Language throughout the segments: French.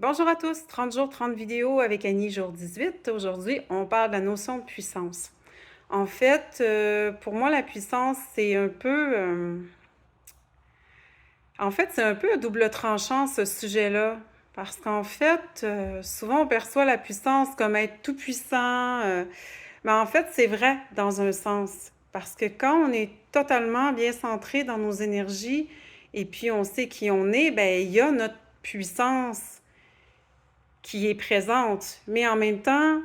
Bonjour à tous, 30 jours, 30 vidéos avec Annie, jour 18. Aujourd'hui, on parle de la notion de puissance. En fait, pour moi, la puissance, c'est un peu... c'est un peu à double tranchant, ce sujet-là. Parce qu'en fait, souvent, on perçoit la puissance comme être tout puissant. Mais en fait, c'est vrai dans un sens. Parce que quand on est totalement bien centré dans nos énergies et puis on sait qui on est, ben il y a notre puissance qui est présente. Mais en même temps,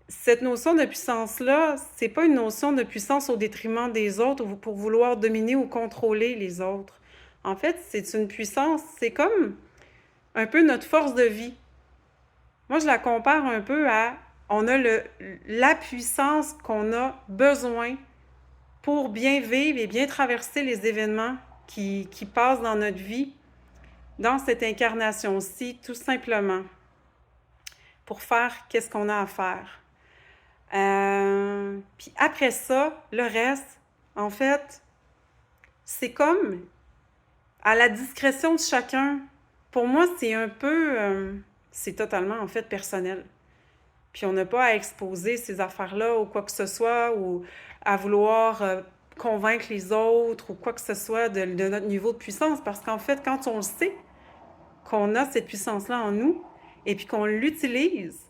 cette notion de puissance-là, c'est pas une notion de puissance au détriment des autres ou pour vouloir dominer ou contrôler les autres. En fait, c'est une puissance, c'est comme un peu notre force de vie. Moi, je la compare un peu à, on a la puissance qu'on a besoin pour bien vivre et bien traverser les événements qui passent dans notre vie, dans cette incarnation-ci, tout simplement, pour faire qu'est-ce qu'on a à faire. Puis après ça, le reste, en fait, c'est comme à la discrétion de chacun. Pour moi, c'est un peu, c'est totalement en fait personnel. Puis on n'a pas à exposer ces affaires-là ou quoi que ce soit, ou à vouloir convaincre les autres ou quoi que ce soit de notre niveau de puissance. Parce qu'en fait, quand on le sait qu'on a cette puissance-là en nous et puis qu'on l'utilise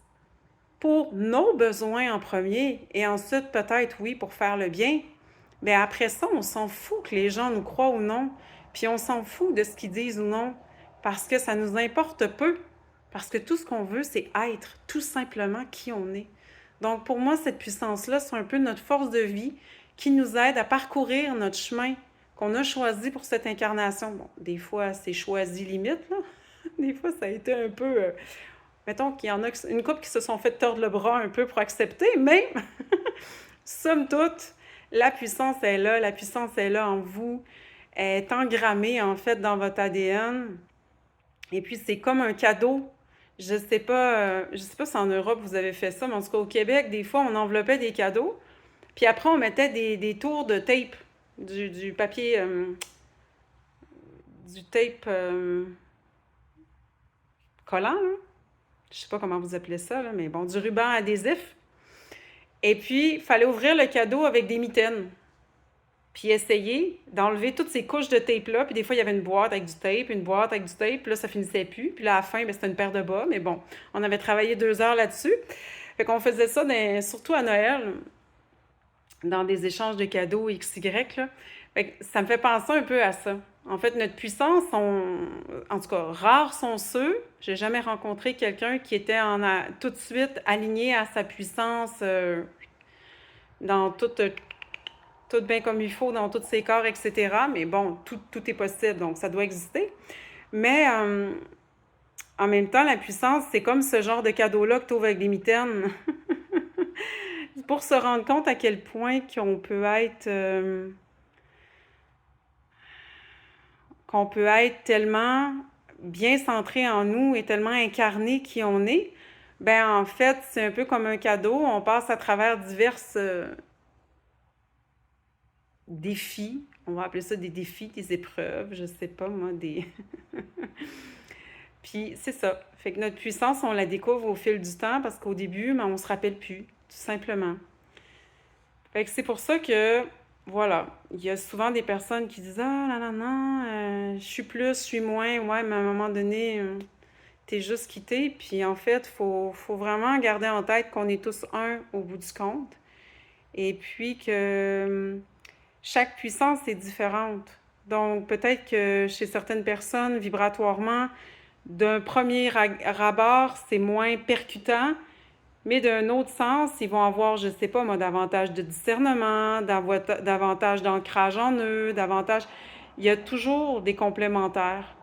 pour nos besoins en premier et ensuite peut-être, oui, pour faire le bien, bien après ça, on s'en fout que les gens nous croient ou non, puis on s'en fout de ce qu'ils disent ou non, parce que ça nous importe peu, parce que tout ce qu'on veut, c'est être tout simplement qui on est. Donc pour moi, cette puissance-là, c'est un peu notre force de vie qui nous aide à parcourir notre chemin qu'on a choisi pour cette incarnation. Bon, des fois, c'est choisi limite, là. Des fois, ça a été un peu... mettons qu'il y en a une couple qui se sont fait tordre le bras un peu pour accepter, mais somme toute, la puissance est là, la puissance est là en vous, elle est engrammée en fait dans votre ADN. Et puis c'est comme un cadeau. Je sais pas si en Europe vous avez fait ça, mais en tout cas au Québec, des fois on enveloppait des cadeaux, puis après on mettait des tours de tape, du papier, du tape collant, là. Je sais pas comment vous appelez ça, là, mais bon, du ruban adhésif. Et puis, il fallait ouvrir le cadeau avec des mitaines. Puis essayer d'enlever toutes ces couches de tape-là. Puis des fois, il y avait une boîte avec du tape, une boîte avec du tape. Puis là, ça finissait plus. Puis là, à la fin, ben, c'était une paire de bas. Mais bon, on avait travaillé 2 heures là-dessus. Fait qu'on faisait ça surtout à Noël, dans des échanges de cadeaux XY, là. Fait que ça me fait penser un peu à ça. En fait, notre puissance, en tout cas, rares sont ceux. J'ai jamais rencontré quelqu'un qui était tout de suite aligné à sa puissance dans tout bien comme il faut, dans tous ses corps, etc. Mais bon, tout est possible, donc ça doit exister. Mais en même temps, la puissance, c'est comme ce genre de cadeau-là que tu ouvres avec des mitaines. Pour se rendre compte à quel point qu'on peut être tellement bien centré en nous et tellement incarné qui on est, ben en fait, c'est un peu comme un cadeau. On passe à travers diverses défis. On va appeler ça des défis, des épreuves, je sais pas moi, des... Puis c'est ça. Fait que notre puissance, on la découvre au fil du temps parce qu'au début, ben, on se rappelle plus, tout simplement. Fait que c'est pour ça que, voilà, il y a souvent des personnes qui disent «Ah, non, non, non, je suis plus, je suis moins. Ouais, mais à un moment donné, t'es juste quitté.» Puis en fait, faut vraiment garder en tête qu'on est tous un au bout du compte. Et puis que chaque puissance est différente. Donc peut-être que chez certaines personnes, vibratoirement, d'un premier rabord, c'est moins percutant, mais d'un autre sens, ils vont avoir, je sais pas moi, davantage de discernement, davantage d'ancrage en eux, davantage... Il y a toujours des complémentaires.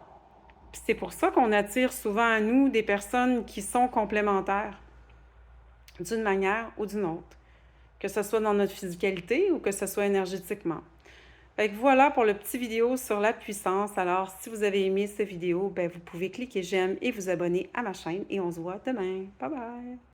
Puis c'est pour ça qu'on attire souvent à nous des personnes qui sont complémentaires, d'une manière ou d'une autre. Que ce soit dans notre physicalité ou que ce soit énergétiquement. Fait que voilà pour le petit vidéo sur la puissance. Alors, si vous avez aimé cette vidéo, ben, vous pouvez cliquer j'aime et vous abonner à ma chaîne et on se voit demain. Bye bye!